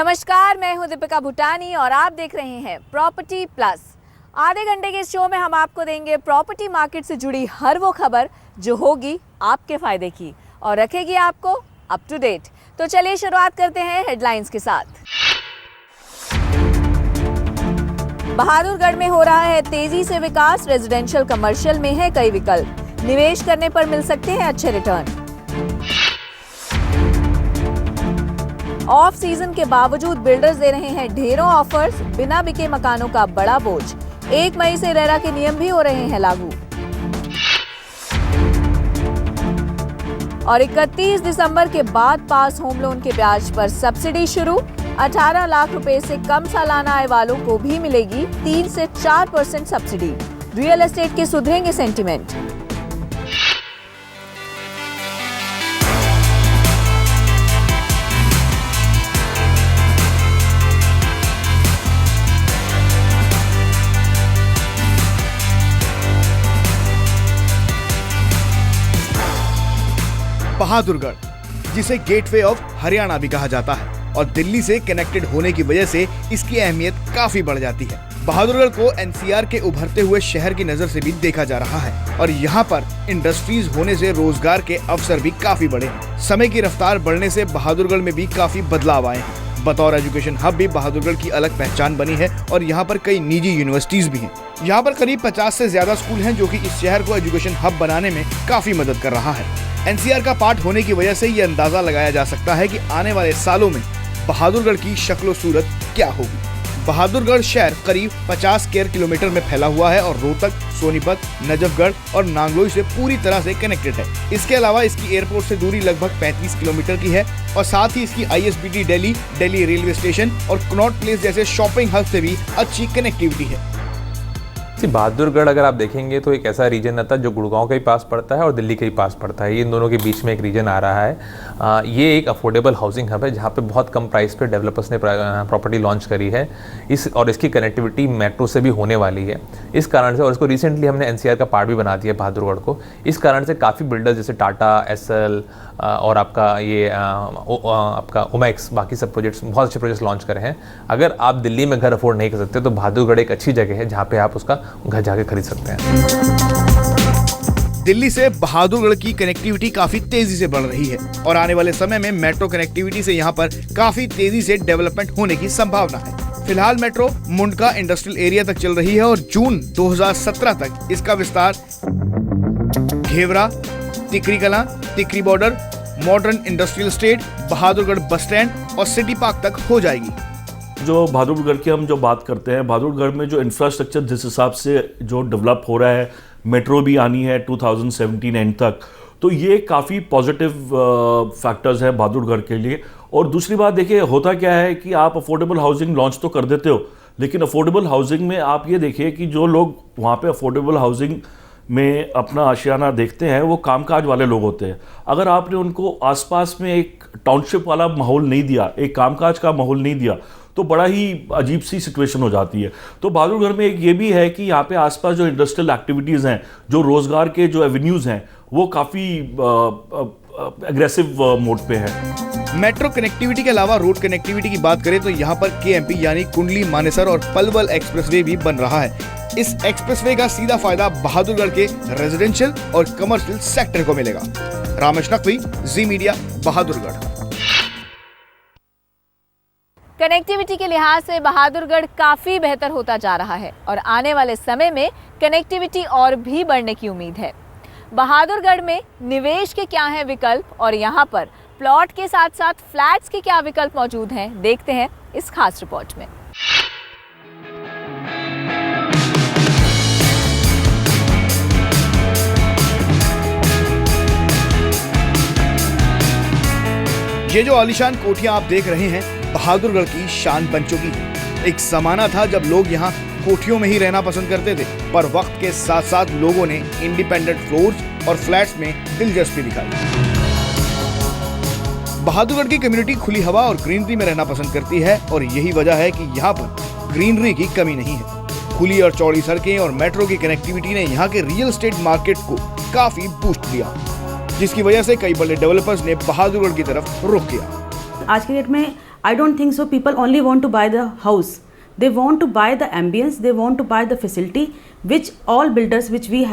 नमस्कार, मैं हूं दीपिका भूटानी और आप देख रहे हैं प्रॉपर्टी प्लस। आधे घंटे के इस शो में हम आपको देंगे प्रॉपर्टी मार्केट से जुड़ी हर वो खबर जो होगी आपके फायदे की और रखेगी आपको अप टू डेट। तो चलिए शुरुआत करते हैं हेडलाइंस के साथ। बहादुरगढ़ में हो रहा है तेजी से विकास, रेजिडेंशियल कमर्शियल में है कई विकल्प, निवेश करने पर मिल सकते हैं अच्छे रिटर्न। ऑफ सीजन के बावजूद बिल्डर्स दे रहे हैं ढेरों ऑफर्स, बिना बिके मकानों का बड़ा बोझ। 1 मई से रेरा के नियम भी हो रहे हैं लागू। और 31 दिसंबर के बाद पास होम लोन के ब्याज पर सब्सिडी शुरू। 18 लाख रुपए से कम सालाना आय वालों को भी मिलेगी 3 से 4% सब्सिडी। रियल एस्टेट के सुधरेंगे सेंटिमेंट। बहादुरगढ़, जिसे गेटवे ऑफ हरियाणा भी कहा जाता है और दिल्ली से कनेक्टेड होने की वजह से इसकी अहमियत काफी बढ़ जाती है। बहादुरगढ़ को एनसीआर के उभरते हुए शहर की नजर से भी देखा जा रहा है और यहाँ पर इंडस्ट्रीज होने से रोजगार के अवसर भी काफी बढ़े हैं। समय की रफ्तार बढ़ने से बहादुरगढ़ में भी काफी बदलाव आए हैं। बतौर एजुकेशन हब भी बहादुरगढ़ की अलग पहचान बनी है और यहाँ पर कई निजी यूनिवर्सिटीज भी हैं। यहाँ पर करीब 50 से ज्यादा स्कूल हैं, जो कि इस शहर को एजुकेशन हब बनाने में काफी मदद कर रहा है। एनसीआर का पार्ट होने की वजह से ये अंदाजा लगाया जा सकता है कि आने वाले सालों में बहादुरगढ़ की शक्लो सूरत क्या होगी। बहादुरगढ़ शहर करीब 50 स्क्वायर किलोमीटर में फैला हुआ है और रोहतक, सोनीपत, नजफगढ़ और नांगलोई से पूरी तरह से कनेक्टेड है। इसके अलावा इसकी एयरपोर्ट से दूरी लगभग 35 किलोमीटर की है और साथ ही इसकी आईएसबीटी दिल्ली रेलवे स्टेशन और कनॉट प्लेस जैसे शॉपिंग हब से भी अच्छी कनेक्टिविटी है। बहादुरगढ़ अगर आप देखेंगे तो एक ऐसा रीजन आता है जो गुड़गांव के ही पास पड़ता है और दिल्ली के ही पास पड़ता है। ये इन दोनों के बीच में एक रीजन आ रहा है। ये एक अफोर्डेबल हाउसिंग हब है जहाँ पे बहुत कम प्राइस पे डेवलपर्स ने प्रॉपर्टी लॉन्च करी है। इसकी कनेक्टिविटी मेट्रो से भी होने वाली है। इस कारण से, और इसको रिसेंटली हमने एनसीआर का पार्ट भी बना दिया बहादुरगढ़ को। इस कारण से काफ़ी बिल्डर्स जैसे टाटा, एसएल और आपका ओमैक्स, बाकी सब प्रोजेक्ट्स, बहुत अच्छे प्रोजेक्ट्स लॉन्च करे हैं। अगर आप दिल्ली में घर अफोर्ड नहीं कर सकते तो बहादुरगढ़ एक अच्छी जगह है जहाँ पे आप उसका घर जाके खरीद सकते हैं। दिल्ली से बहादुरगढ़ की कनेक्टिविटी काफी तेजी से बढ़ रही है और आने वाले समय में मेट्रो कनेक्टिविटी से यहाँ पर काफी तेजी से डेवलपमेंट होने की संभावना है। फिलहाल मेट्रो मुंडका इंडस्ट्रियल एरिया तक चल रही है और जून 2017 तक इसका विस्तार Ghevra, Tikri Kalan, Tikri border, modern industrial state, Bahadurgarh bus stand और सिटी पार्क तक हो जाएगी। जो बहादुरगढ़ की हम जो बात करते हैं, बहादुरगढ़ में जो इंफ्रास्ट्रक्चर जिस हिसाब से जो डेवलप हो रहा है, मेट्रो भी आनी है 2017 एंड तक, तो ये काफ़ी पॉजिटिव फैक्टर्स है बहादुरगढ़ के लिए। और दूसरी बात देखिए, होता क्या है कि आप अफोर्डेबल हाउसिंग लॉन्च तो कर देते हो, लेकिन अफोर्डेबल हाउसिंग में आप ये देखिए कि जो लोग वहाँ पे अफोर्डेबल हाउसिंग में अपना आशियाना देखते हैं वो कामकाज वाले लोग होते हैं। अगर आपने उनको आसपास में एक टाउनशिप वाला माहौल नहीं दिया, एक कामकाज का माहौल नहीं दिया, तो बड़ा ही अजीब सी सिचुएशन हो जाती है। तो बहादुरगढ़ में एक ये भी है कि यहाँ पे आसपास जो इंडस्ट्रियल एक्टिविटीज़ हैं, जो रोज़गार के जो एवेन्यूज़ हैं, वो काफ़ी एग्रेसिव मोड पे है। मेट्रो कनेक्टिविटी के अलावा रोड कनेक्टिविटी की बात करें तो यहाँ पर केएमपी यानी कुंडली, मानेसर और पलवल एक्सप्रेसवे भी बन रहा है। इस एक्सप्रेसवे का सीधा फायदा बहादुरगढ़ के रेजिडेंशियल और कमर्शियल सेक्टर को मिलेगा। रामेश नकवी, जी मीडिया, बहादुरगढ़। कनेक्टिविटी के लिहाज से बहादुरगढ़ काफी बेहतर होता जा रहा है और आने वाले समय में कनेक्टिविटी और भी बढ़ने की उम्मीद है। बहादुरगढ़ में निवेश के क्या हैं विकल्प और यहाँ पर प्लॉट के साथ साथ फ्लैट्स के क्या विकल्प मौजूद हैं, देखते हैं इस खास रिपोर्ट में। ये जो आलीशान कोठियां आप देख रहे हैं बहादुरगढ़ की शान बन चुकी है। एक जमाना था जब लोग यहाँ कोठियों में ही रहना पसंद करते थे, पर वक्त के साथ साथ लोगों ने इंडिपेंडेंट फ्लोर्स और फ्लैट्स में दिलचस्पी दिखाई। बहादुरगढ़ की कम्युनिटी खुली हवा और ग्रीनरी में रहना पसंद करती है और यही वजह है कि यहाँ पर ग्रीनरी की कमी नहीं है। खुली और चौड़ी सड़कें और मेट्रो की कनेक्टिविटी ने यहाँ के रियल एस्टेट मार्केट को काफी बूस्ट दिया, जिसकी वजह से कई बड़े डेवलपर्स ने बहादुरगढ़ की तरफ रुख किया। आज की डेट में I don't think so. People only want to buy the house. They want to buy the ambience. They want to buy the facility, which all builders, which we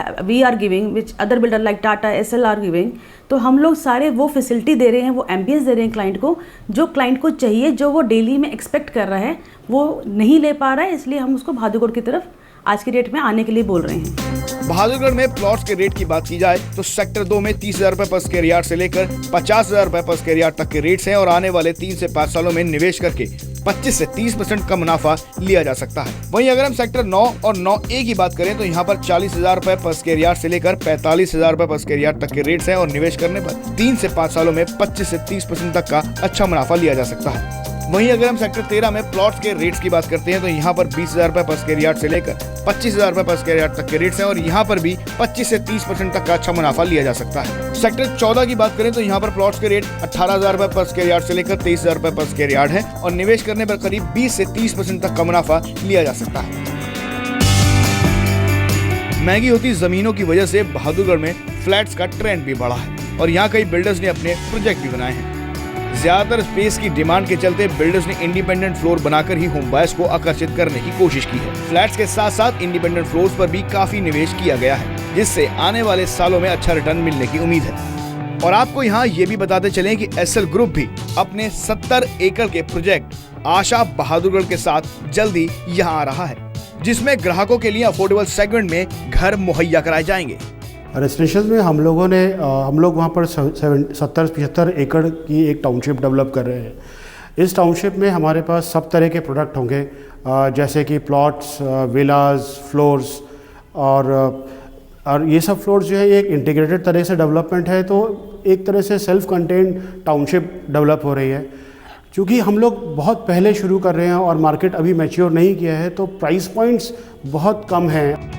are giving, which other builder like Tata, SL are giving. तो हम लोग सारे वो facility दे रहे हैं, वो ambience दे रहे हैं क्लाइंट को, जो क्लाइंट को चाहिए, जो वो डेली में एक्सपेक्ट कर रहा है, वो नहीं ले पा रहा है, इसलिए हम उसको बहादुरगढ़ की तरफ आज के डेट में आने के लिए बोल रहे हैं। बहादुरगढ़ में प्लॉट्स के रेट की बात की जाए तो सेक्टर 2 में 30,000 रुपए पर स्क्वायर यार्ड से लेकर 50,000 रुपए पर स्क्वायर यार्ड तक के रेट्स हैं और आने वाले 3 से 5 सालों में निवेश करके 25 से 30% का मुनाफा लिया जा सकता है। वहीं अगर हम सेक्टर 9 और 9A की बात करें तो यहाँ पर 40,000 रुपए पर स्क्वायर यार्ड से लेकर 45,000 रुपए पर स्क्वायर यार्ड तक के रेट्स हैं और निवेश करने पर 3 से 5 सालों में 25 से 30% तक का अच्छा मुनाफा लिया जा सकता है। वहीं अगर हम सेक्टर 13 में प्लॉट्स के रेट्स की बात करते हैं तो यहाँ पर 20,000 रुपए पर स्क्वायर यार्ड से लेकर 25,000 रुपए पर स्क्वायर यार्ड तक के रेट्स हैं और यहाँ पर भी 25 से 30% तक का अच्छा मुनाफा लिया जा सकता है। सेक्टर 14 की बात करें तो यहाँ पर प्लॉट्स के रेट 18,000 रुपए पर स्क्वायर यार्ड से लेकर 23,000 रुपए पर स्क्वायर यार्ड है और निवेश करने पर करीब 20 से 30% तक का मुनाफा लिया जा सकता है। महंगी होती जमीनों की वजह से बहादुरगढ़ में फ्लैट्स का ट्रेंड भी बढ़ा है और यहाँ कई बिल्डर्स ने अपने प्रोजेक्ट भी बनाए हैं। ज्यादातर स्पेस की डिमांड के चलते बिल्डर्स ने इंडिपेंडेंट फ्लोर बनाकर ही होम बायर्स को आकर्षित करने की कोशिश की है। फ्लैट्स के साथ साथ इंडिपेंडेंट फ्लोर्स पर भी काफी निवेश किया गया है, जिससे आने वाले सालों में अच्छा रिटर्न मिलने की उम्मीद है। और आपको यहाँ ये भी बताते चलें कि एसएल ग्रुप भी अपने 70 एकड़ के प्रोजेक्ट आशा बहादुरगढ़ के साथ जल्दी यहाँ आ रहा है, जिसमें ग्राहकों के लिए अफोर्डेबल सेगमेंट में घर मुहैया कराए जाएंगे। रेजिडेंशियल में हम लोग वहाँ पर 70-75 एकड़ की एक टाउनशिप डेवलप कर रहे हैं। इस टाउनशिप में हमारे पास सब तरह के प्रोडक्ट होंगे, जैसे कि प्लॉट्स, विलाज, फ्लोर्स और ये सब फ्लोर्स जो है एक इंटीग्रेटेड तरह से डेवलपमेंट है, तो एक तरह से सेल्फ कंटेन्ड टाउनशिप डेवलप हो रही है। क्योंकि हम लोग बहुत पहले शुरू कर रहे हैं और मार्केट अभी मैच्योर नहीं किया है, तो प्राइस पॉइंट्स बहुत कम हैं।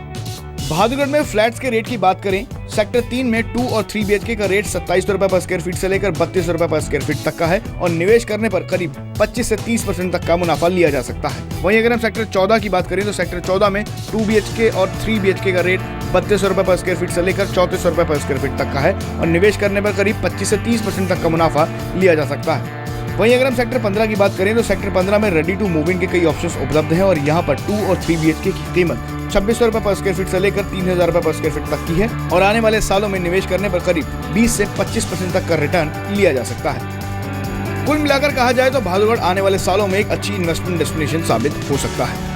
बहादुरगढ़ में फ्लैट्स के रेट की बात करें, सेक्टर 3 में 2 और 3 BHK का रेट 2700 रुपए पर स्क्वायर फीट से लेकर 3200 रुपए पर स्क्वायर फीट तक का है और निवेश करने पर करीब 25 से 30% तक का मुनाफा लिया जा सकता है। वहीं अगर हम सेक्टर 14 की बात करें तो सेक्टर 14 में 2 BHK और 3 BHK का रेट 3200 रुपए पर स्क्वायर फीट से लेकर 3400 रुपए पर स्क्वायर फीट तक का है और निवेश करने पर करीब 25 से 30% तक का मुनाफा लिया जा सकता है। वहीं अगर हम सेक्टर 15 की बात करें तो सेक्टर 15 में रेडी टू मूव इन के कई ऑप्शंस उपलब्ध हैं और यहाँ पर 2 और 3 BHK की कीमत 2600 रुपए पर स्क्वायर फीट से लेकर 3,000 रुपए पर स्क्वायर फीट तक की है और आने वाले सालों में निवेश करने पर करीब 20 से 25% तक का रिटर्न लिया जा सकता है। कुल मिलाकर कहा जाए तो बहादुरगढ़ आने वाले सालों में एक अच्छी इन्वेस्टमेंट डेस्टिनेशन साबित हो सकता है।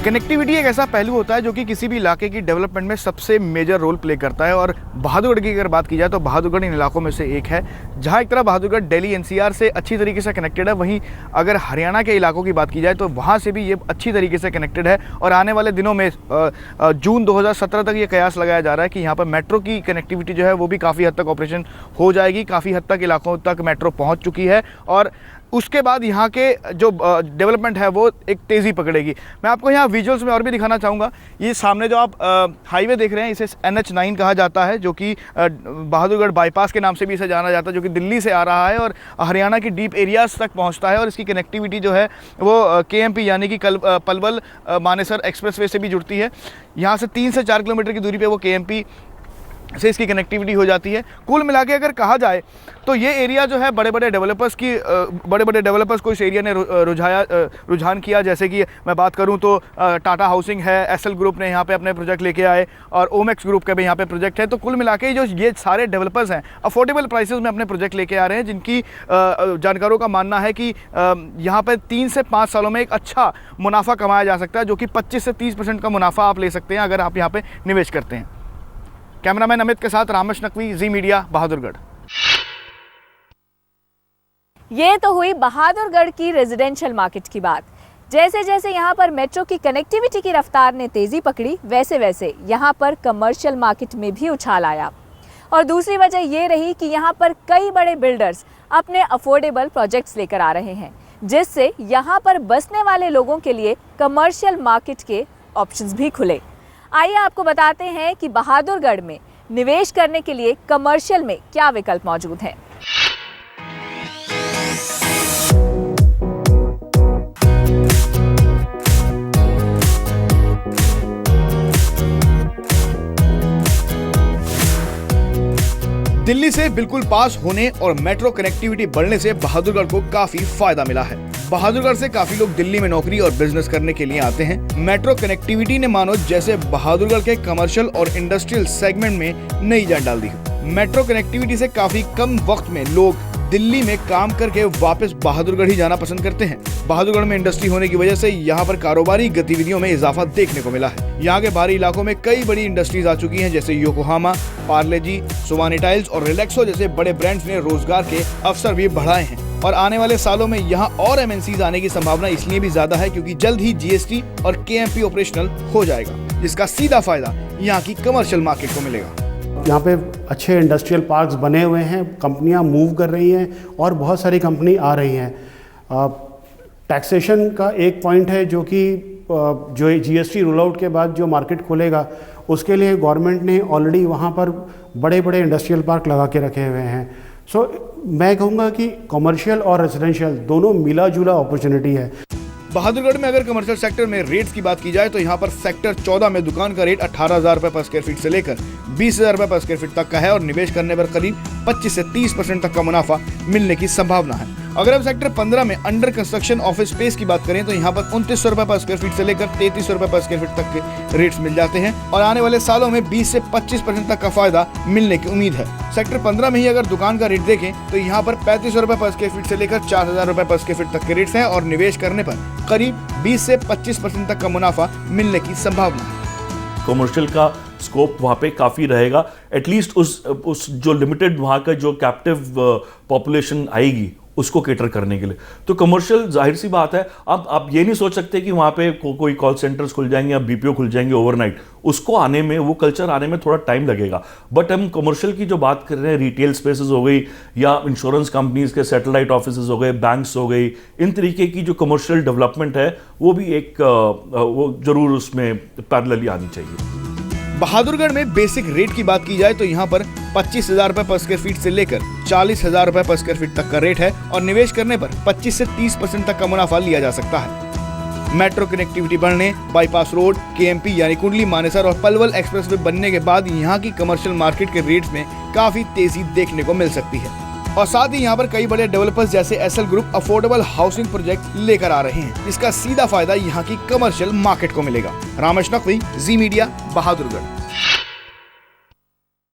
कनेक्टिविटी एक ऐसा पहलू होता है जो कि किसी भी इलाके की डेवलपमेंट में सबसे मेजर रोल प्ले करता है और बहादुरगढ़ की अगर बात की जाए तो बहादुरगढ़ इन इलाकों में से एक है जहां एक तरह बहादुरगढ़ दिल्ली NCR से अच्छी तरीके से कनेक्टेड है, वहीं अगर हरियाणा के इलाकों की बात की जाए तो वहां से भी ये अच्छी तरीके से कनेक्टेड है और आने वाले दिनों में जून 2017 तक ये कयास लगाया जा रहा है कि यहाँ पर मेट्रो की कनेक्टिविटी जो है वो भी काफ़ी हद तक ऑपरेशन हो जाएगी, काफ़ी हद तक इलाकों तक मेट्रो पहुँच चुकी है और उसके बाद यहाँ के जो डेवलपमेंट है वो एक तेज़ी पकड़ेगी। मैं आपको यहाँ विजुअल्स में और भी दिखाना चाहूँगा। ये सामने जो आप हाईवे देख रहे हैं इसे NH9 कहा जाता है, जो कि बहादुरगढ़ बाईपास के नाम से भी इसे जाना जाता है, जो कि दिल्ली से आ रहा है और हरियाणा की डीप एरियाज़ तक पहुँचता है और इसकी कनेक्टिविटी जो है वो KMP यानी कि पलवल मानेसर एक्सप्रेसवे से भी जुड़ती है। यहाँ से 3 से 4 किलोमीटर की दूरी पर वो KMP से इसकी कनेक्टिविटी हो जाती है। कुल मिला के अगर कहा जाए तो ये एरिया जो है बड़े बड़े डेवलपर्स को इस एरिया ने रुझान किया। जैसे कि मैं बात करूं तो टाटा हाउसिंग है, एसएल ग्रुप ने यहाँ पे अपने प्रोजेक्ट लेके आए और ओमेक्स ग्रुप के भी यहाँ पे प्रोजेक्ट है। तो कुल मिला के जो ये सारे डेवलपर्स हैं अफोर्डेबल प्राइसेस में अपने प्रोजेक्ट लेके आ रहे हैं, जिनकी जानकारों का मानना है कि यहाँ पर 3 से 5 सालों में एक अच्छा मुनाफा कमाया जा सकता है, जो कि 25 से 30% का मुनाफा आप ले सकते हैं अगर आप यहाँ पर निवेश करते हैं। कैमरामैन अमित के साथ रामेश नकवी, जी मीडिया, बहादुरगढ़। ये तो हुई बहादुरगढ़ की रेजिडेंशियल मार्केट की बात। जैसे जैसे यहाँ पर मेट्रो की कनेक्टिविटी की रफ्तार ने तेजी पकड़ी, वैसे वैसे यहाँ पर कमर्शियल मार्केट में भी उछाल आया। और दूसरी वजह ये रही कि यहाँ पर कई बड़े बिल्डर्स अपने अफोर्डेबल प्रोजेक्ट्स लेकर आ रहे हैं, जिससे यहाँ पर बसने वाले लोगों के लिए कमर्शियल मार्केट के ऑप्शंस भी खुले। आइए आपको बताते हैं कि बहादुरगढ़ में निवेश करने के लिए कमर्शियल में क्या विकल्प मौजूद हैं। दिल्ली से बिल्कुल पास होने और मेट्रो कनेक्टिविटी बढ़ने से बहादुरगढ़ को काफी फायदा मिला है। बहादुरगढ़ से काफी लोग दिल्ली में नौकरी और बिजनेस करने के लिए आते हैं। मेट्रो कनेक्टिविटी ने मानो जैसे बहादुरगढ़ के कमर्शियल और इंडस्ट्रियल सेगमेंट में नई जान डाल दी है। मेट्रो कनेक्टिविटी से काफी कम वक्त में लोग दिल्ली में काम करके वापस बहादुरगढ़ ही जाना पसंद करते हैं। बहादुरगढ़ में इंडस्ट्री होने की वजह से यहाँ पर कारोबारी गतिविधियों में इजाफा देखने को मिला है। यहाँ के बाहरी इलाकों में कई बड़ी इंडस्ट्रीज आ चुकी हैं, जैसे योकोहामा, पार्ले-जी, सोमानी टाइल्स और रिलैक्सो जैसे बड़े ब्रांड्स ने रोजगार के अवसर भी बढ़ाए हैं। और आने वाले सालों में यहाँ और MNCs आने की संभावना इसलिए भी ज्यादा है क्योंकि जल्द ही GST और KMP ऑपरेशनल हो जाएगा, जिसका सीधा फायदा यहाँ की कमर्शियल मार्केट को मिलेगा। यहाँ पे अच्छे इंडस्ट्रियल पार्क्स बने हुए हैं, कंपनियाँ मूव कर रही हैं और बहुत सारी कंपनी आ रही हैं। टैक्सेशन का एक पॉइंट है जो कि जो GST रोल आउट के बाद जो मार्केट खुलेगा उसके लिए गवर्नमेंट ने ऑलरेडी वहाँ पर बड़े बड़े इंडस्ट्रियल पार्क लगा के रखे हुए हैं। सो मैं कहूँगा कि कमर्शियल और रेजिडेंशियल दोनों मिला जुला अपॉर्चुनिटी है। बहादुरगढ़ में अगर कमर्शियल सेक्टर में रेट्स की बात की जाए तो यहाँ पर सेक्टर 14 में दुकान का रेट 18,000 रुपए पर स्क्वायर फीट से लेकर 20,000 रुपए पर स्क्वायर फीट तक का है और निवेश करने पर करीब 25 से 30% तक का मुनाफा मिलने की संभावना है। अगर हम सेक्टर 15 में अंडर कंस्ट्रक्शन ऑफिस स्पेस की बात करें तो यहाँ पर 2900 रुपए पर स्क्वायर फीट से लेकर 3300 रुपए पर स्क्वायर फीट तक के रेट्स मिल जाते हैं और आने वाले सालों में 20 से 25% तक का फायदा मिलने की उम्मीद है। सेक्टर 15 में ही अगर दुकान का रेट देखें तो यहाँ पर 3500 रुपए पर स्क्वायर फीट से लेकर 4000 रुपए पर स्क्वायर फीट तक के रेट्स हैं और निवेश करने पर करीब 20 से 25% तक का मुनाफा मिलने की संभावना है। कमर्शियल का स्कोप वहाँ पे काफ़ी रहेगा, एटलीस्ट उस जो लिमिटेड वहाँ का जो कैप्टिव पॉपुलेशन आएगी उसको केटर करने के लिए। तो कमर्शियल जाहिर सी बात है, अब आप ये नहीं सोच सकते कि वहाँ पे कोई कॉल सेंटर्स खुल जाएंगे या BPO खुल जाएंगे ओवरनाइट। उसको आने में, वो कल्चर आने में थोड़ा टाइम लगेगा। बट हम कमर्शियल की जो बात कर रहे हैं, रिटेल स्पेसेस हो गई या इंश्योरेंस कंपनीज के सैटेलाइट ऑफिसेज हो गए, बैंक्स हो गई, इन तरीके की जो कमर्शियल डेवलपमेंट है वो भी एक वो जरूर उसमें पैरेलली आनी चाहिए। बहादुरगढ़ में बेसिक रेट की बात की जाए तो यहाँ पर 25,000 रुपए पर स्क्वायर फीट से लेकर 40,000 रुपए पर स्क्वायर फीट तक का रेट है और निवेश करने पर 25 से 30% तक का मुनाफा लिया जा सकता है। मेट्रो कनेक्टिविटी बढ़ने, बाईपास रोड, KMP यानी कुंडली मानेसर और पलवल एक्सप्रेसवे बनने के बाद यहाँ की कमर्शियल मार्केट के रेट्स में काफी तेजी देखने को मिल सकती है और साथ ही यहाँ पर कई बड़े डेवलपर्स जैसे SL group affordable housing project लेकर आ रहे हैं, जिसका सीधा फायदा यहाँ की कमर्शियल मार्केट को मिलेगा। रामेश नकवी, जी मीडिया, बहादुरगढ़।